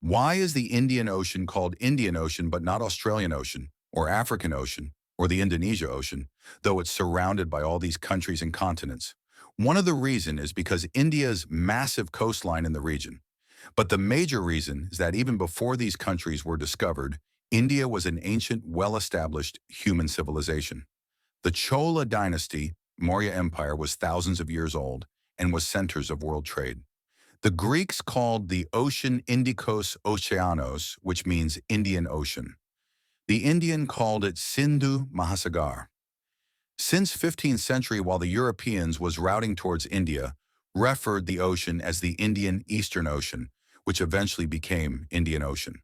Why is the Indian Ocean called Indian Ocean but not Australian Ocean, or African Ocean, or the Indonesia Ocean, though it's surrounded by all these countries and continents? One of the reasons is because India's massive coastline in the region. But the major reason is that even before these countries were discovered, India was an ancient, well-established human civilization. The Chola dynasty, Maurya Empire, was thousands of years old and was centers of world trade. The Greeks called the ocean Indikos Oceanos, which means Indian Ocean. The Indian called it Sindhu Mahasagar. Since 15th century, while the Europeans was routing towards India, referred the ocean as the Indian Eastern Ocean, which eventually became Indian Ocean.